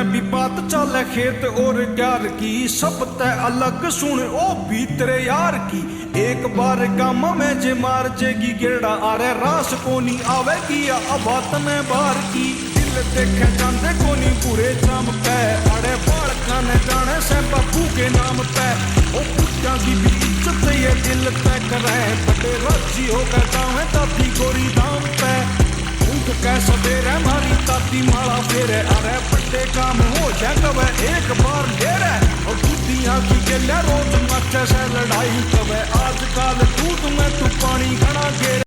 में भी बात चले खेत और प्यार की, सब तय अलग सुन ओ भी तेरे यार की। एक बार गाम में जे मार जेगी गेड़ा आरे रास कोनी आवेगी या अबात में बार की। दिल देखे जाते कोनी पूरे जाम पे, अरे बालका ने जाने से बापू के नाम पे। ओ कुत्ता की भी इज्जत ये दिल तय करे, बड़े राजी होकर जावे दादी गोरी दाम पे। ऊँट कैसा बेरे मारी ताती माला फेरे, अरे बड़े काम हो जाए कब एक बार घेरे। और दूधियाँ की गेले रोज मचे से लड़ाई कब, आजकल दूध में तू पानी घड़ा घेरे।